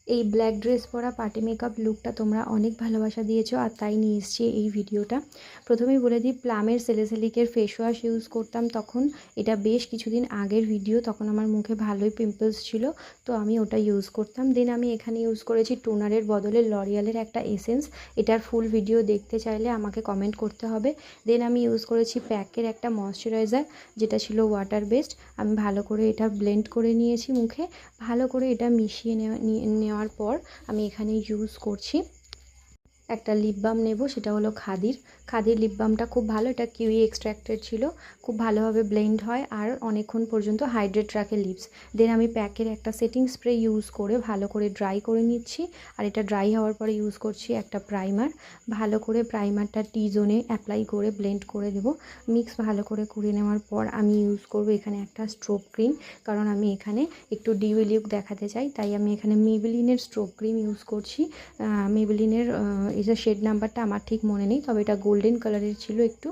এই black dress পরা party makeup লুকটা তোমরা অনেক ভালোবাসা দিয়েছো, আর তাই নিয়ে এসেছি এই ভিডিওটা। প্রথমেই বলে দিই, প্লামের সেলিসিলিকের ফেস ওয়াশ ইউজ করতাম তখন। এটা বেশ কিছুদিন আগের ভিডিও, তখন আমার মুখে ভালোই পিম্পলস ছিল, তো আমি ওটা ইউজ করতাম। দেন আমি এখানে ইউজ করেছি টোনারের বদলে লরিয়ালের একটা এসেন্স। এটার ফুল ভিডিও দেখতে চাইলে আমাকে কমেন্ট করতে হবে। দেন আমি ইউজ করেছি প্যাকের একটা ময়শ্চারাইজার, যেটা ছিল ওয়াটার বেসড। আমি ভালো করে এটা ব্লেন্ড করে নিয়েছি মুখে। ভালো করে এটা মিশিয়ে নেওয়ার পর আমি এখানে ইউজ করছি একটা লিপ বাম নেব, সেটা হলো খাদির লিপ বামটা খুব ভালো। এটা কিউই এক্সট্র্যাক্টেড ছিল, খুব ভালোভাবে ব্লেন্ড হয় আর অনেকক্ষণ পর্যন্ত হাইড্রেট রাখে লিপস। দেন আমি প্যাকের একটা সেটিং স্প্রে ইউজ করে ভালো করে ড্রাই করে নিচ্ছি। আর এটা ড্রাই হওয়ার পরে ইউজ করছি একটা প্রাইমার। ভালো করে প্রাইমারটা টি জোনে অ্যাপ্লাই করে ব্লেন্ড করে দেব। মিক্স ভালো করে করে নেওয়ার পর আমি ইউজ করব এখানে একটা স্ট্রোব ক্রিম, কারণ আমি এখানে একটু ডিউই লুক দেখাতে চাই, তাই আমি এখানে মেবেলিনের স্ট্রোব ক্রিম ইউজ করছি। মেবেলিনের এই যে শেড নাম্বারটা আমার ঠিক মনে নেই, তবে এটা গোল্ডেন কালারের ছিল একটু।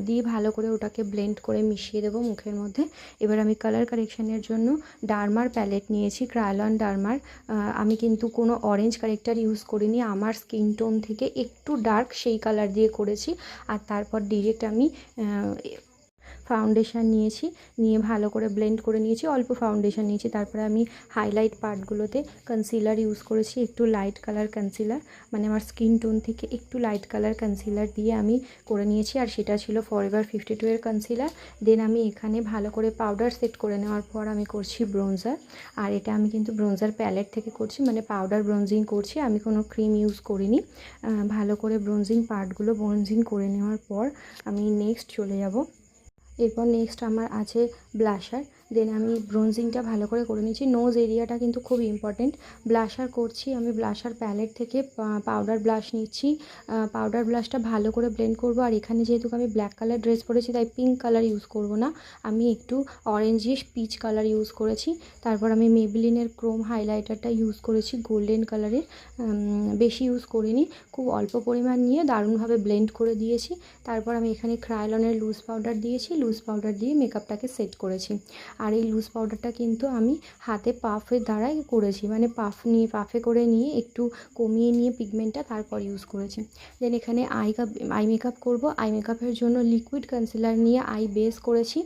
দিয়ে ভালো করে ওটাকে ব্লেন্ড করে মিশিয়ে দেবো মুখের মধ্যে। এবার আমি কালার কারেকশানের জন্য ডার্মার প্যালেট নিয়েছি, ক্রায়োলন ডার্মার। আমি কিন্তু কোনো অরেঞ্জ কারেক্টার ইউজ করিনি, আমার স্কিন টোন থেকে একটু ডার্ক সেই কালার দিয়ে করেছি। আর তারপর ডিরেক্ট আমি ফাউন্ডেশন নিয়েছি, নিয়ে ভালো করে ব্লেন্ড করে নিয়েছি। অল্প ফাউন্ডেশন নিয়েছি, তারপরে আমি হাইলাইট পার্টগুলোতে কনসিলার ইউজ করেছি, একটু লাইট কালার কনসিলার, মানে আমার স্কিন টোন থেকে একটু লাইট কালার কনসিলার দিয়ে আমি করে নিয়েছি। আর সেটা ছিল ফরএভার 52 এর কনসিলার। দেন আমি এখানে ভালো করে পাউডার সেট করে নেওয়ার পর আমি করছি ব্রোঞ্জার। আর এটা আমি কিন্তু ব্রোঞ্জার প্যালেট থেকে করছি, মানে পাউডার ব্রোঞ্জিং করছি, আমি কোনো ক্রিম ইউজ করিনি। ভালো করে ব্রোঞ্জিং পার্টগুলো ব্রোঞ্জিং করে নেওয়ার পর আমি নেক্সট চলে যাব। এরপর নেক্সট আমার আছে ব্লাশার। দেন আমি ব্রোঞ্জিংটা ভালো করে নিয়েছি। নোজ এরিয়াটা কিন্তু খুব ইম্পর্টেন্ট। ব্লাশার করছি আমি ব্লাশার প্যালেট থেকে পাউডার ব্লাশ নিচ্ছি। পাউডার ব্লাশটা ভালো করে ব্লেন্ড করব। আর এখানে যেহেতু আমি ব্ল্যাক কালার ড্রেস পরেছি, তাই পিঙ্ক কালার ইউজ করব না, আমি একটু অরেঞ্জিশ পিচ কালার ইউজ করেছি। তারপর আমি মেবেলিনের ক্রোম হাইলাইটারটা ইউজ করেছি গোল্ডেন কালারের, বেশি ইউজ করিনি, খুব অল্প পরিমাণ নিয়ে দারুণভাবে ব্লেন্ড করে দিয়েছি। তারপর আমি এখানে ক্রায়োলনের লুজ পাউডার দিয়েছি, লুজ পাউডার দিয়ে মেকআপটাকে সেট করেছি। আর এই লুজ পাউডারটা কিন্তু আমি হাতে পাফের দ্বারাই করেছি, মানে পাফে করে নিয়ে একটু কমিয়ে নিয়ে পিগমেন্টটা তারপর ইউজ করেছি। দেন এখানে আই মেকআপ করব। আই মেকআপের জন্য লিকুইড কনসিলার নিয়ে আই বেস করেছি।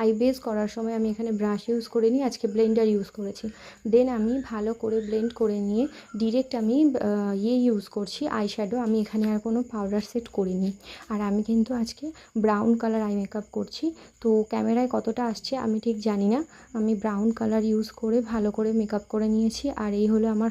আই বেস করার সময় আমি এখানে ব্রাশ ইউজ করিনি, আজকে ব্লেন্ডার ইউজ করেছি। দেন আমি ভালো করে ব্লেন্ড করে নিয়ে ডিরেক্ট আমি ইউজ করছি আই শ্যাডো। আমি এখানে আর কোনো পাউডার সেট করিনি। আর আমি কিন্তু আজকে ব্রাউন কালার আই মেকআপ করছি, তো ক্যামেরায় কতটা আসছে আমি ঠিক জানি না। আমি ব্রাউন কালার ইউজ করে ভালো করে মেকআপ করে নিয়েছি। আর এই হলো আমার